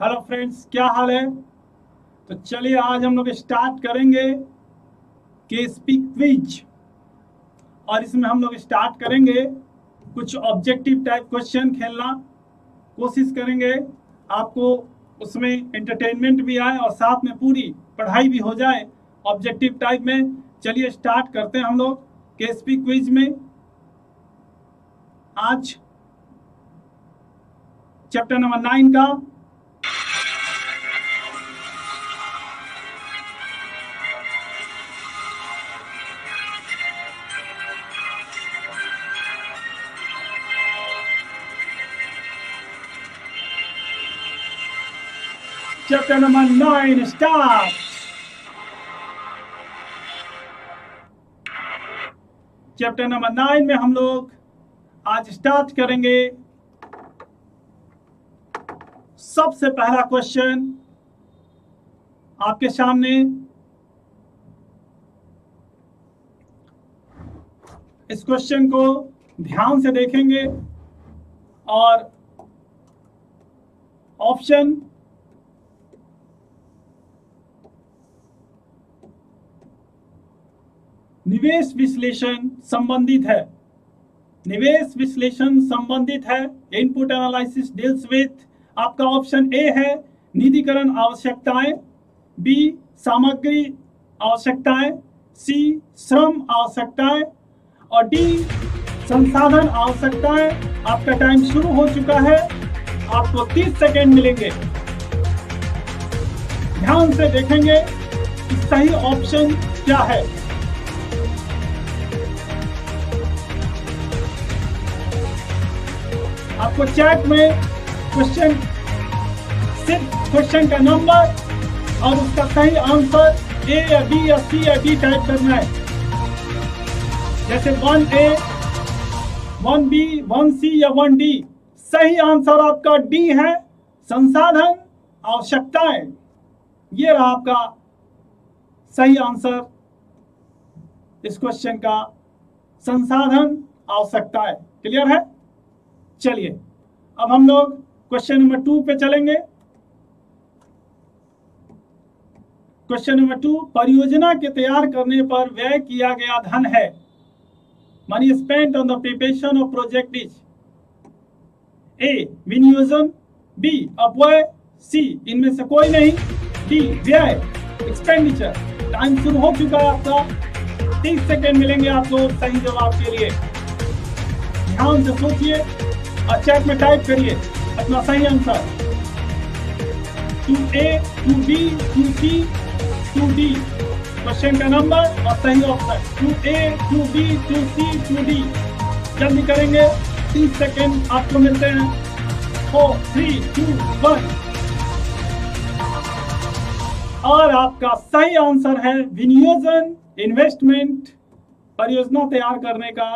Hello friends, क्या हाल है। तो चलिए आज हम लोग स्टार्ट करेंगे केएसपी क्विज। और इसमें हम लोग स्टार्ट करेंगे कुछ ऑब्जेक्टिव टाइप क्वेश्चन खेलना। कोशिश करेंगे आपको उसमें एंटरटेनमेंट भी आए और साथ में पूरी पढ़ाई भी हो जाए ऑब्जेक्टिव टाइप में। चलिए स्टार्ट करते हैं हम लोग केएसपी क्विज में। आज चैप्टर नंबर 9 का chapter number 9 start. Chapter number 9 में हम लोग आज स्टार्ट करेंगे। सबसे पहला क्वेश्चन आपके सामने। इस क्वेश्चन को ध्यान से देखेंगे और ऑप्शन निवेश विश्लेषण संबंधित है। निवेश विश्लेषण संबंधित है। इनपुट एनालिसिस डील्स विथ आपका ऑप्शन ए है निधिकरण आवश्यकताएं, बी सामग्री आवश्यकताएं, सी श्रम आवश्यकताएं और डी संसाधन आवश्यकताएं। आपका टाइम शुरू हो चुका है, आपको 30 सेकेंड मिलेंगे। ध्यान से देखेंगे कि सही ऑप्शन क्या है। आपको चैट में क्वेश्चन, सिर्फ क्वेश्चन का नंबर और उसका सही आंसर ए या बी या सी या डी टाइप करना है। जैसे 1A, 1B, 1C या 1D। सही आंसर आपका डी है, संसाधन आवश्यकताएं। ये रहा आपका सही आंसर इस क्वेश्चन का, संसाधन आवश्यकताएं। क्लियर है। चलिए अब हम लोग क्वेश्चन नंबर 2 पे चलेंगे। क्वेश्चन नंबर 2, परियोजना के तैयार करने पर व्यय किया गया धन है। Money spent on the preparation of project is a विनियोजन, बी अपव्यय, सी इनमें से कोई नहीं, डी व्यय एक्सपेंडिचर। टाइम शुरू हो चुका है आपका, 30 सेकेंड मिलेंगे आपको सही जवाब के लिए। ध्यान से सोचिए और चैट में टाइप करिए अपना सही answer. 2A, 2B, 2C, 2D। Question का नंबर और सही option 2A, 2B, 2C, 2D। जल्दी करेंगे, 30 सेकेंड आपको मिलते हैं। 4, 3, 2, 1। और आपका सही आंसर है विनियोजन, इन्वेस्टमेंट। परियोजना तैयार करने का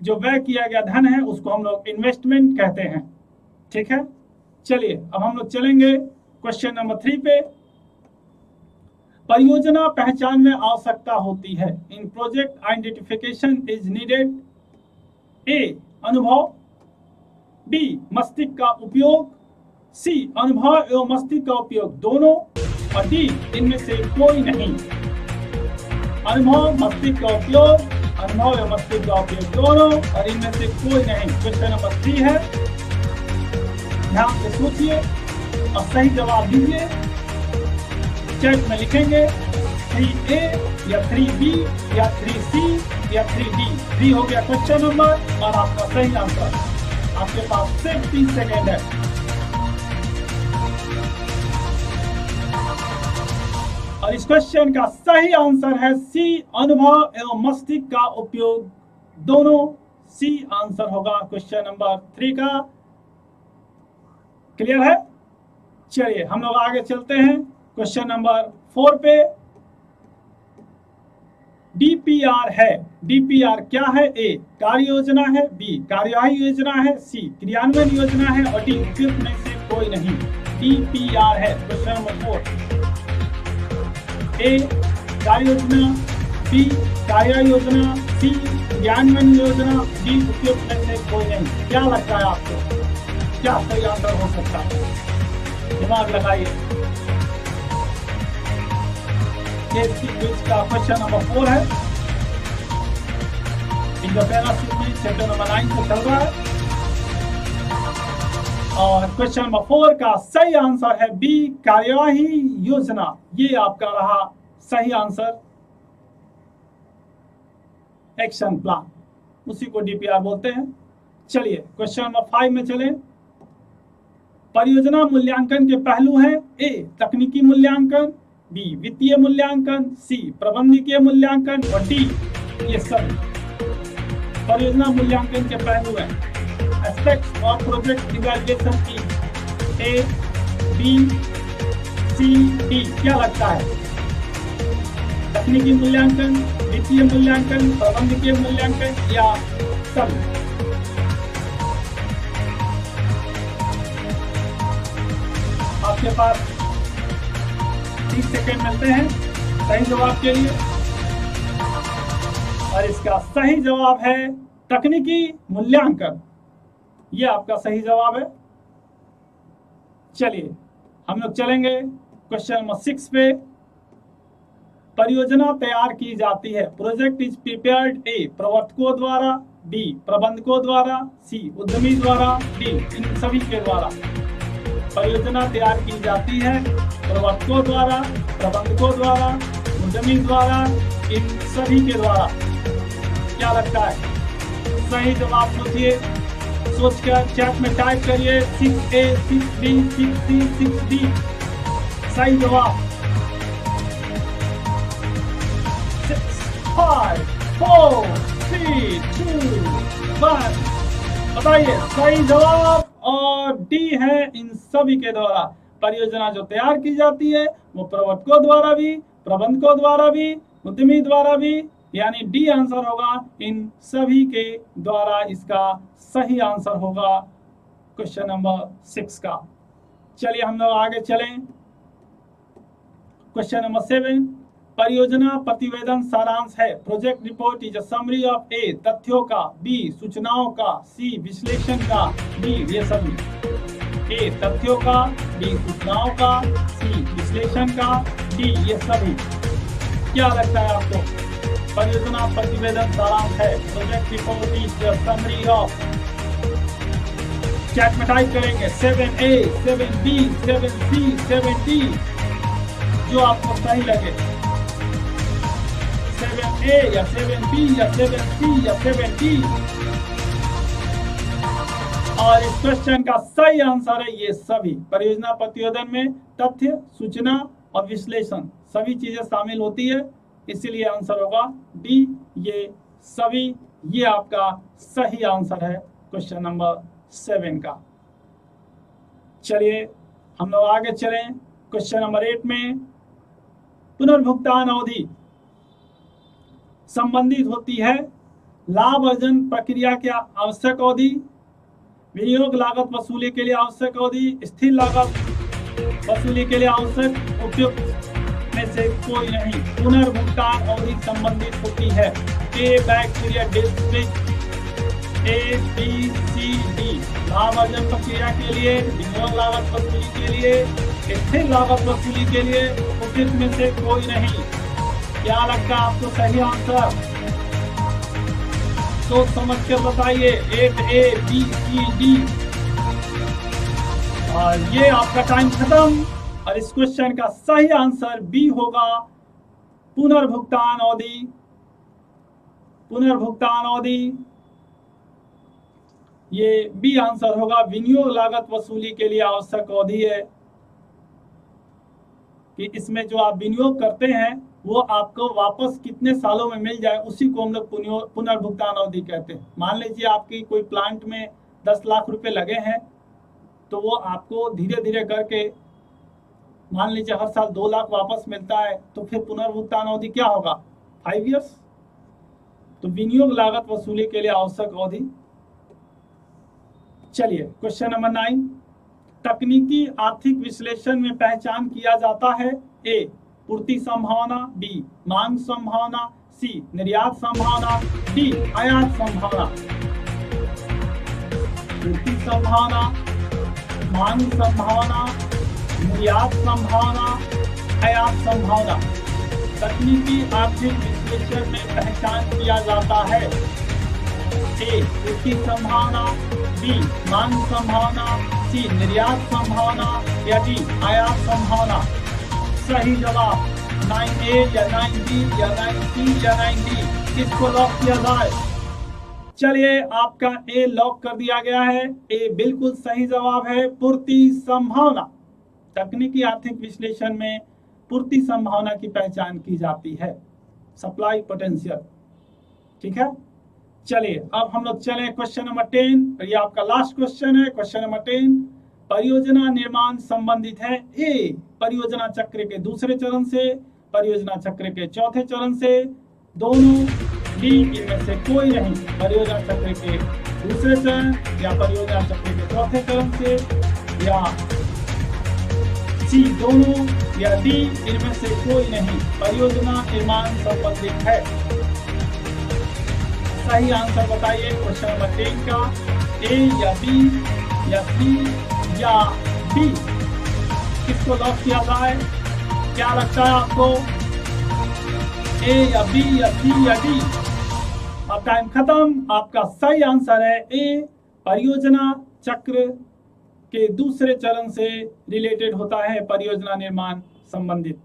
जो व्यय किया गया धन है उसको हम लोग इन्वेस्टमेंट कहते हैं। ठीक है। चलिए अब हम लोग चलेंगे क्वेश्चन नंबर 3 पे। परियोजना पहचान में आवश्यकता होती है। इन प्रोजेक्ट आइडेंटिफिकेशन इज नीडेड। ए अनुभव, बी मस्तिष्क का उपयोग, सी अनुभव एवं मस्तिष्क का उपयोग दोनों और डी इनमें से कोई नहीं। अनुभव, मस्तिष्क का उपयोग, अनुभव एवं मस्तिष्क का उपयोग दोनों और इनमें से कोई नहीं। क्वेश्चन नंबर 3 है। ध्यान से सोचिए और सही जवाब दीजिए। चैट में लिखेंगे 3A या 3B या 3C या 3D। 3 हो गया क्वेश्चन नंबर और आपका सही आंसर। आपके पास सिर्फ 30 सेकेंड है। और इस क्वेश्चन का सही आंसर है सी, अनुभव एवं मस्तिष्क का उपयोग दोनों। सी आंसर होगा क्वेश्चन नंबर 3 का। क्लियर है। चलिए हम लोग आगे चलते हैं क्वेश्चन नंबर 4 पे। डीपीआर है। डीपीआर क्या है। ए कार्य योजना है, बी कार्यवाही योजना है, सी क्रियान्वयन योजना है और डी उपयुक्त में से कोई नहीं। डीपीआर है क्वेश्चन नंबर 4। ए कार्य योजना, बी कार्य योजना, सी क्रियान्वयन योजना, डी उपयुक्त में से कोई नहीं। क्या लगता है आपको। क्या सही आंसर हो सकता है? दिमाग लगाइए। का क्वेश्चन नंबर 4 है। इन पैराशूट में चैप्टर नंबर 9 से चल रहा है और क्वेश्चन नंबर 4 का सही आंसर है बी, कार्यवाही योजना। ये आपका रहा सही आंसर। एक्शन प्लान, उसी को डीपीआर बोलते हैं। चलिए क्वेश्चन नंबर 5 में चलें। परियोजना मूल्यांकन के पहलू हैं ए, तकनीकी मूल्यांकन, बी, वित्तीय मूल्यांकन, सी, प्रबंधकीय मूल्यांकन और डी, ये सब परियोजना मूल्यांकन के पहलू हैं। एस्पेक्ट्स ऑफ प्रोजेक्ट इवैल्यूएशन की ए, बी, सी, डी, क्या लगता है? तकनीकी मूल्यांकन, वित्तीय मूल्यांकन, प्रबंधकीय मूल्यांकन या सब? आपके पास 30 सेकेंड मिलते हैं सही जवाब के लिए और इसका सही जवाब है तकनीकी मूल्यांकन। ये आपका सही जवाब है। चलिए हम लोग चलेंगे क्वेश्चन नंबर 6 पे। परियोजना तैयार की जाती है। प्रोजेक्ट इज प्रिपेयर्ड ए, प्रवर्तकों द्वारा, बी, प्रबंधकों द्वारा, सी, उद्यमी द्वारा, डी, इन सभी के द्वारा। परियोजना तैयार की जाती है प्रवर्तकों द्वारा, प्रबंधकों द्वारा, उद्यमी द्वारा, इन सभी के द्वारा। क्या लगता है? सही जवाब सोचिए, सोचकर चैट में टाइप करिए 6A, 6B, 6C, 6D। सही जवाब 6, 5, 4, 3, 2, 1। बताइए सही जवाब और डी है इन सभी के द्वारा। परियोजना जो तैयार की जाती है वो प्रवर्तकों द्वारा भी, प्रबंधकों द्वारा भी, उद्यमी द्वारा भी, यानी डी आंसर होगा इन सभी के द्वारा। इसका सही आंसर होगा क्वेश्चन नंबर 6 का। चलिए हम लोग आगे चलें। क्वेश्चन नंबर 7, परियोजना प्रतिवेदन सारांश है। Project report is a summary of A, तथ्यों का, बी, सूचनाओं का, सी, विश्लेषण का, डी, ये सभी। ए, तथ्यों का, बी, सूचनाओं का, सी, विश्लेषण का, डी, ये सभी। क्या लगता है आपको? परियोजना प्रतिवेदन सारांश है। Project report is a summary of, chat में टाइप करेंगे 7A, 7B, 7C, 7D, जो आपको सही लगे। 7A या 7B या 7C या 7D। और इस क्वेश्चन का सही आंसर है ये सभी। परियोजना प्रतिवेदन में तथ्य, सूचना और विश्लेषण सभी चीजें शामिल होती है, इसीलिए आंसर होगा डी, ये सभी। ये आपका सही आंसर है क्वेश्चन नंबर 7 का। चलिए हम लोग आगे चलें। क्वेश्चन नंबर 8 में पुनर्भुगतान अवधि संबंधित होती है लाभ अर्जन प्रक्रिया की आवश्यक अवधि, विनियोग लागत वसूली के लिए आवश्यक अवधि, स्थिर लागत वसूली के लिए आवश्यक उपयुक्त में से कोई नहीं। पुनर्भुगतान अवधि संबंधित होती है पे बैक पीरियड डिस्ट्रिक्ट ए, बी, सी, डी। लाभ अर्जन प्रक्रिया के लिए, विनियोग लागत वसूली के लिए, स्थिर लागत वसूली के लिए उपयुक्त में से कोई नहीं। क्या लगता है आपको सही आंसर? सोच समझ कर बताइए। 8A, B, C, D। और ये आपका टाइम खत्म और इस क्वेश्चन का सही आंसर बी होगा पुनर्भुगतान अवधि। पुनर्भुगतान अवधि ये बी आंसर होगा। विनियोग लागत वसूली के लिए आवश्यक अवधि है कि इसमें जो आप विनियोग करते हैं वो आपको वापस कितने सालों में मिल जाए, उसी को हम लोग पुनर्भुगतान अवधि कहते हैं। मान लीजिए आपकी कोई प्लांट में 10 लाख रुपए लगे हैं, तो वो आपको धीरे धीरे करके मान लीजिए हर साल 2 लाख वापस मिलता है, तो फिर पुनर्भुगतान अवधि क्या होगा? 5 इयर्स। तो विनियोग लागत वसूली के लिए आवश्यक अवधि। चलिए क्वेश्चन नंबर 9, तकनीकी आर्थिक विश्लेषण में पहचान किया जाता है ए, पूर्ति संभावना, बी, मांग संभावना, सी, निर्यात संभावना, डी, आयात संभावना। पूर्ति संभावना, मांग संभावना, निर्यात संभावना, आयात संभावना तकनीकी आर्थिक विश्लेषण में पहचान किया जाता है। ए पूर्ति संभावना, बी मांग संभावना, सी निर्यात संभावना या डी आयात संभावना। सही जवाब 9A या 9B या 9C या 9D, किसको लॉक किया जाए? चलिए, आपका ए लॉक कर दिया गया है। ए बिल्कुल सही जवाब है, पूर्ति संभावना। तकनीकी आर्थिक विश्लेषण में पूर्ति संभावना की पहचान की जाती है, सप्लाई पोटेंशियल। ठीक है, चलिए अब हम लोग चले क्वेश्चन नंबर 10, और ये आपका लास्ट क्वेश्चन है। क्वेश्चन नंबर 10 परियोजना निर्माण संबंधित है। ए परियोजना चक्र के दूसरे चरण से, परियोजना चक्र के चौथे चरण से, दोनों, डी इनमें से कोई नहीं। परियोजना चक्र के दूसरे चरण या परियोजना चक्र के चौथे चरण से, या सी दोनों, या डी इनमें से कोई नहीं। परियोजना निर्माण संबंधित है। सही आंसर बताइए क्वेश्चन नंबर 10 का। ए या बी या सी या डी, किसको लॉक किया जाए? क्या लगता है आपको? ए या बी या सी या डी? अब टाइम खत्म। आपका सही आंसर है ए, परियोजना चक्र के दूसरे चरण से रिलेटेड होता है परियोजना निर्माण संबंधित।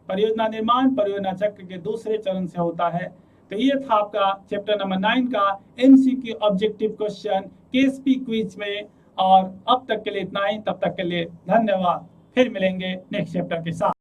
परियोजना निर्माण परियोजना चक्र के दूसरे चरण से होता है। तो ये था आपका चैप्टर नंबर 9 का MCQ objective question Ksp quiz में। और अब तक के लिए इतना ही। तब तक के लिए धन्यवाद। फिर मिलेंगे नेक्स्ट चैप्टर के साथ।